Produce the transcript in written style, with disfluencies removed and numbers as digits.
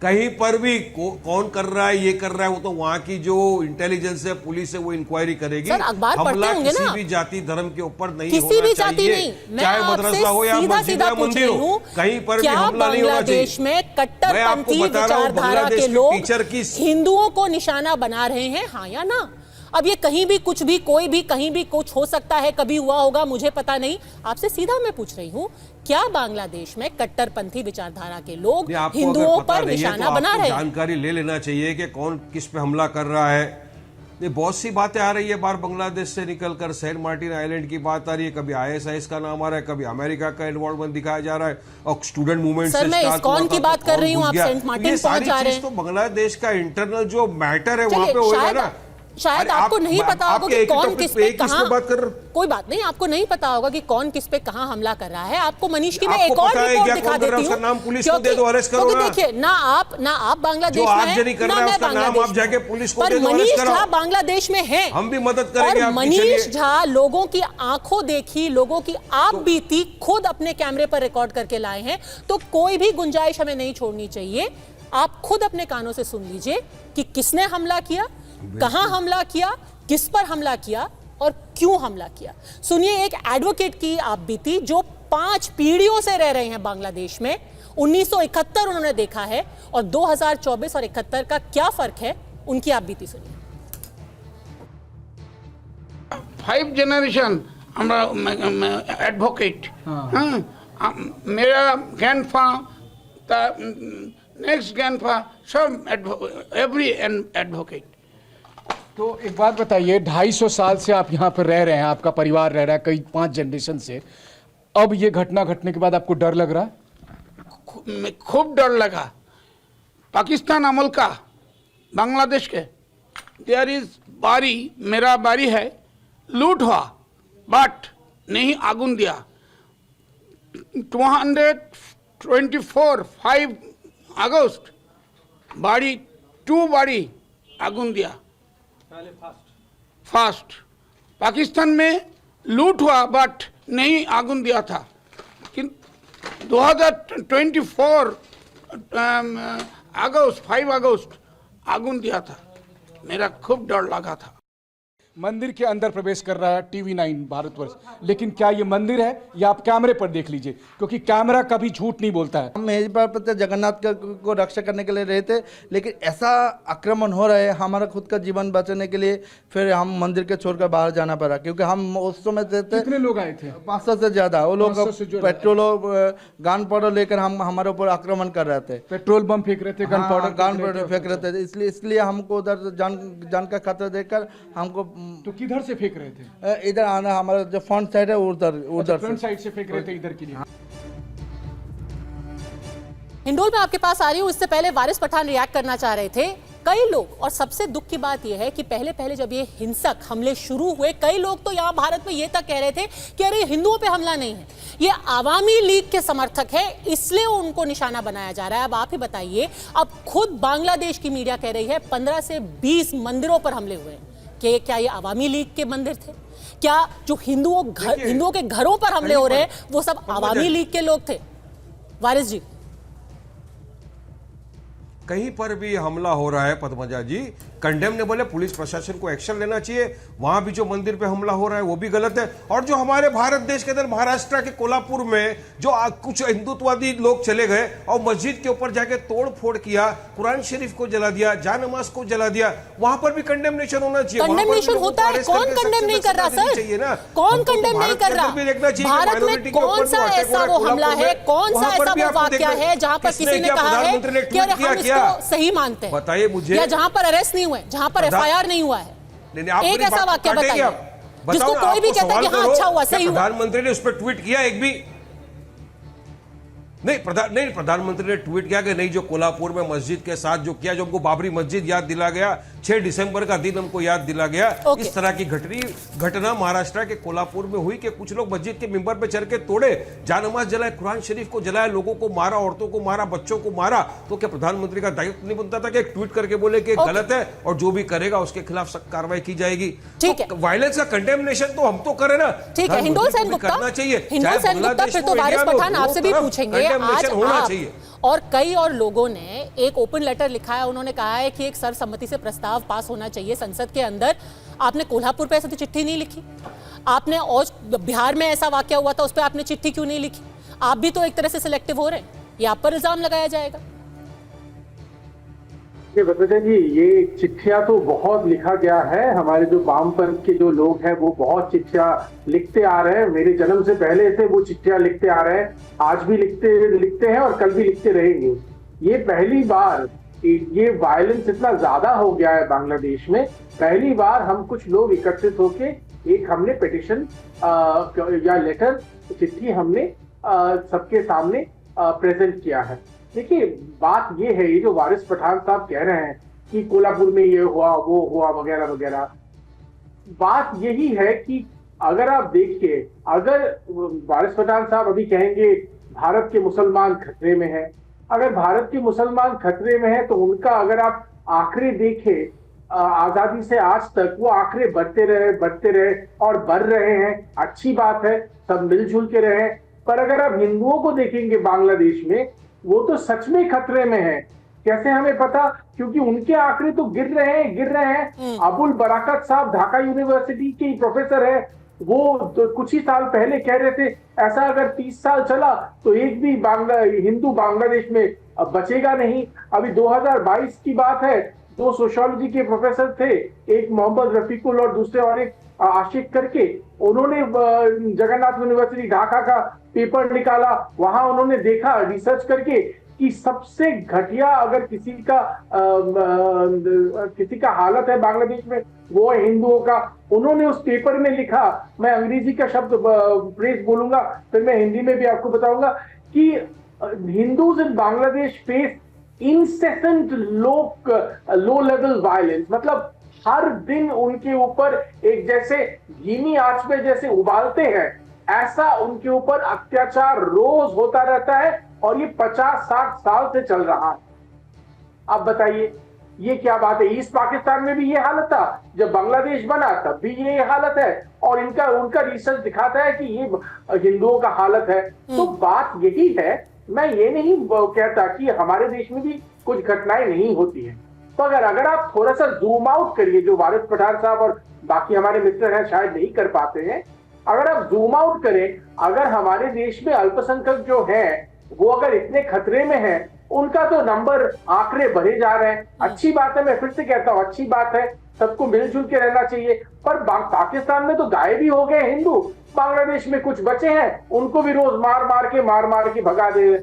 कहीं पर भी कौन कर रहा है, ये कर रहा है, वो तो वहां की जो इंटेलिजेंस है, पुलिस है, वो इंक्वायरी करेगी। सर, अखबार पढ़ते होंगे ना, किसी भी जाति धर्म के ऊपर नहीं किसी होना भी चाहिए, जाति नहीं। चाहे मदरसा हो या मस्जिद या मंदिर हो, कहीं पर भी हमला नहीं होना चाहिए। बांग्लादेश में कट्टरपंथी विचारधारा के लोग हिंदुओं को निशाना बना रहे हैं, हाँ या ना? अब ये कहीं भी कुछ भी, कोई भी कहीं भी कुछ हो सकता है, कभी हुआ होगा, मुझे पता नहीं। आपसे सीधा मैं पूछ रही हूँ, क्या बांग्लादेश में कट्टरपंथी विचारधारा के लोग हिंदुओं पर निशाना बना रहे हैं? जानकारी ले लेना चाहिए कि कौन किस पे हमला कर रहा है। ये बहुत सी बातें आ रही है बाहर बांग्लादेश से निकलकर, सेंट मार्टिन आइलैंड की बात आ रही है, कभी आईएसआईएस का नाम आ रहा है, कभी अमेरिका का इन्वॉल्वमेंट दिखाया जा रहा है, और स्टूडेंट मूवमेंट से मैं इस्कॉन की बात कर रही हूँ, आप सेंट मार्टिन पहुंच जा रहे हैं। तो बांग्लादेश का इंटरनल जो मैटर है वहां पे होगा ना। शायद आपको नहीं पता होगा कि कौन किस पे कहां, कोई बात नहीं, आपको नहीं पता होगा कि कौन किस पे कहां हमला कर रहा है। आपको मनीष की मैं एक और रिपोर्ट दिखा देती हूं, नाम पुलिस को दे दो, अरेस्ट करो ना। देखिए, ना आप बांग्लादेश में हैं, ना मैं बांग्लादेश, पर मनीष झा बांग्लादेश में है, हम भी मदद करेंगे। और मनीष झा लोगों की आंखों देखी, लोगों की आप बीती खुद अपने कैमरे पर रिकॉर्ड करके लाए हैं, तो कोई भी गुंजाइश हमें नहीं छोड़नी चाहिए। आप खुद अपने कानों से सुन लीजिए कि किसने हमला किया, कहां हमला किया, किस पर हमला किया और क्यों हमला किया। सुनिए एक एडवोकेट की आप बीती, जो 5 पीढ़ियों से रह रहे हैं बांग्लादेश में। 1971 उन्होंने देखा है, और 2024 और 71 का क्या फर्क है, उनकी आप बीती सुनिए। 5 जनरेशन আমরা एडवोकेट, मेरा ग्रैंडफा, नेक्स्ट ग्रैंडफा, सब एवरी एडवोकेट। तो एक बात बताइए, 250 साल से आप यहाँ पर रह रहे हैं, आपका परिवार रह रहा है, कई 5 जनरेशन से, अब ये घटना घटने के बाद आपको डर लग रहा है? खूब डर लगा। पाकिस्तान अमल का बांग्लादेश के देयर इज बारी, मेरा बारी है, लूट हुआ बट नहीं आगुन दिया। 224 5 अगस्त बाड़ी 2 बाड़ी आगुन दिया। फास्ट पाकिस्तान में लूट हुआ बट नहीं आगुन दिया था। 2024 अगस्त 5 अगस्त आगुन दिया था। मेरा खूब डर लगा था। मंदिर के अंदर प्रवेश कर रहा है TV9 भारतवर्ष, लेकिन क्या ये मंदिर है या आप कैमरे पर देख लीजिए, क्योंकि कैमरा कभी झूठ नहीं बोलता है। हम मेज पर जगन्नाथ को रक्षा करने के लिए रहे थे, लेकिन ऐसा आक्रमण हो रहा है, हमारा खुद का जीवन बचाने के लिए फिर हम मंदिर के छोड़कर बाहर जाना पड़ा, क्योंकि हम उस समय थे। कितने लोग आए थे? 500 से ज्यादा। वो लोग पेट्रोल और गन पाउडर लेकर हमारे ऊपर आक्रमण कर रहे थे। पेट्रोल बम फेंक रहे थे, गन पाउडर फेंक रहे थे। इसलिए हमको उधर जान का खतरा देकर हमको। तो किधर से फेंक रहे थे? इधर आना, हमारा जो फ्रंट साइड है उधर फ्रंट साइड से फेंक रहे थे इधर के लिए। हिंडोल में आपके पास आ रही हूं, इससे पहले वारिस पठान रिएक्ट करना चाह रहे थे। कई लोग, और सबसे दुख की बात यह है कि पहले जब ये हिंसक हमले शुरू हुए, कई लोग तो यहाँ भारत में ये तक कह रहे थे कि अरे हिंदुओं पे हमला नहीं है, ये आवामी लीग के समर्थक है, इसलिए उनको निशाना बनाया जा रहा है। अब आप ही बताइए, अब खुद बांग्लादेश की मीडिया कह रही है 15 से 20 मंदिरों पर हमले हुए हैं, कि क्या ये आवामी लीग के मंदिर थे? क्या जो हिंदुओं के घरों पर हमले हो रहे हैं वो सब आवामी लीग के लोग थे? वारिस जी, कहीं पर भी हमला हो रहा है पद्मजा जी, कंडेमनेबल है, पुलिस प्रशासन को एक्शन लेना चाहिए। वहां भी जो मंदिर पे हमला हो रहा है वो भी गलत है। और जो हमारे भारत देश के अंदर महाराष्ट्र के कोल्हापुर में जो कुछ हिंदुत्ववादी लोग चले गए और मस्जिद के ऊपर जाके तोड़ फोड़ किया, कुरान शरीफ को जला दिया, जानमाज को जला दिया, वहां पर भी कंडेमनेशन होना चाहिए। कंडेमनेशन होता है, कौन कंडेम नहीं कर रहा सर? कौन कंडेम नहीं कर रहा? भारत में कौन सा ऐसा वो हमला है, कौन सा ऐसा वो वाकया है जहां पर किसी ने कहा है कि अरे हम इसको सही मानते हैं? बताइए मुझे। या जहां पर अरेस्ट नहीं हुए, जहां पर FIR नहीं हुआ है, एक ऐसा वाकया बताइए जिसको कोई भी कहता है कि हाँ अच्छा हुआ, सही हुआ। प्रधानमंत्री ने उस पर ट्वीट किया एक भी? नहीं, प्रधानमंत्री ने ट्वीट किया कि नहीं, जो कोल्हापुर में मस्जिद के साथ जो किया, जो हमको बाबरी मस्जिद याद दिला गया, 6 दिसंबर का दिन हमको याद दिला गया। इस तरह की घटना महाराष्ट्र के कोल्हापुर में हुई कि कुछ लोग मस्जिद के मिंबर पे चढ़ के तोड़े, जानमाज जलाए, कुरान शरीफ को जलाया, लोगों को मारा, औरतों को मारा, बच्चों को मारा। तो क्या प्रधानमंत्री का दायित्व नहीं बनता था कि एक ट्वीट करके बोले कि गलत है और जो भी करेगा उसके खिलाफ सख्त कार्रवाई की जाएगी? तो वायलेंस का कंडेमनेशन तो हम तो करें ना, ठीक है। हिंडोल सेन गुप्ता, फिर तो वारिस पठान आपसे भी पूछेंगे। condemnation होना आप चाहिए। और कई और लोगों ने एक ओपन लेटर लिखा है, उन्होंने कहा है कि एक सर्वसम्मति से प्रस्ताव पास होना चाहिए संसद के अंदर। आपने कोल्हापुर पे ऐसे तो चिट्ठी नहीं लिखी, आपने और बिहार में ऐसा वाकया हुआ था उस पर आपने चिट्ठी क्यों नहीं लिखी? आप भी तो एक तरह से सिलेक्टिव हो रहे हैं, ये आप पर इल्जाम लगाया जाएगा। बता जी, ये चिट्ठियां तो बहुत लिखा गया है। हमारे जो वामपंथ के जो लोग हैं वो बहुत चिट्ठियां लिखते आ रहे हैं। मेरे जन्म से पहले से वो चिट्ठियां लिखते आ रहे हैं, आज भी लिखते हैं और कल भी लिखते रहेंगे। ये पहली बार ये वायलेंस इतना ज्यादा हो गया है बांग्लादेश में, पहली बार हम कुछ लोग एकत्रित होके एक हमने पिटिशन या लेटर, चिट्ठी हमने सबके सामने प्रेजेंट किया है। देखिए बात ये है, ये जो वारिस पठान साहब कह रहे हैं कि कोल्हापुर में ये हुआ वो हुआ वगैरह वगैरह, बात यही है कि अगर आप देखिए, अगर वारिस पठान साहब अभी कहेंगे भारत के मुसलमान खतरे में है, अगर भारत के मुसलमान खतरे में है तो उनका अगर आप आंकड़े देखें आजादी से आज तक, वो आंकड़े बढ़ते रहे और बढ़ रहे हैं। अच्छी बात है, सब मिलजुल के रहे। पर अगर आप हिंदुओं को देखेंगे बांग्लादेश में, वो तो सच में खतरे में है। कैसे हमें पता? क्योंकि उनके आंकड़े तो गिर रहे हैं। अबुल बरकत साहब ढाका यूनिवर्सिटी के प्रोफेसर है, वो तो कुछ ही साल पहले कह रहे थे ऐसा अगर 30 साल चला तो एक भी हिंदू बांग्लादेश में बचेगा नहीं। अभी 2022 की बात है, 2 सोशियोलॉजी के प्रोफेसर थे, एक मोहम्मद रफीकुल और दूसरे और एक आशिक करके, उन्होंने जगन्नाथ यूनिवर्सिटी ढाका का पेपर निकाला। वहां उन्होंने देखा रिसर्च करके कि सबसे घटिया अगर किसी का हालत है बांग्लादेश में वो है हिंदुओं का। उन्होंने उस पेपर में लिखा, मैं अंग्रेजी का शब्द फ्रेज बोलूंगा फिर मैं हिंदी में भी आपको बताऊंगा, कि Hindus in Bangladesh face incessant low level violence. मतलब हर दिन उनके ऊपर एक जैसे धीमी आंच पे जैसे उबालते हैं, ऐसा उनके ऊपर अत्याचार रोज होता रहता है और ये 50-60 साल से चल रहा है। अब बताइए ये क्या बात है? ईस्ट पाकिस्तान में भी ये हालत था, जब बांग्लादेश बना तब भी ये हालत है, और उनका रिसर्च दिखाता है कि ये हिंदुओं का हालत है। तो बात यही है, मैं ये नहीं कहता कि हमारे देश में भी कुछ घटनाएं नहीं होती हैं, तो अगर आप थोड़ा सा जूम आउट करिए, जो वारिस पठान साहब और बाकी हमारे मित्र हैं शायद नहीं कर पाते हैं, अगर आप जूम आउट करें, अगर हमारे देश में अल्पसंख्यक जो है वो अगर इतने खतरे में है, उनका तो नंबर आंकड़े बढ़े जा रहे हैं। अच्छी बात है, मैं फिर से कहता हूं अच्छी बात है, सबको मिलजुल के रहना चाहिए। पर पाकिस्तान में तो गायब ही हो गए हिंदू, बांग्लादेश में कुछ बचे हैं, उनको भी रोज मार मार के भगा दे रहे हैं।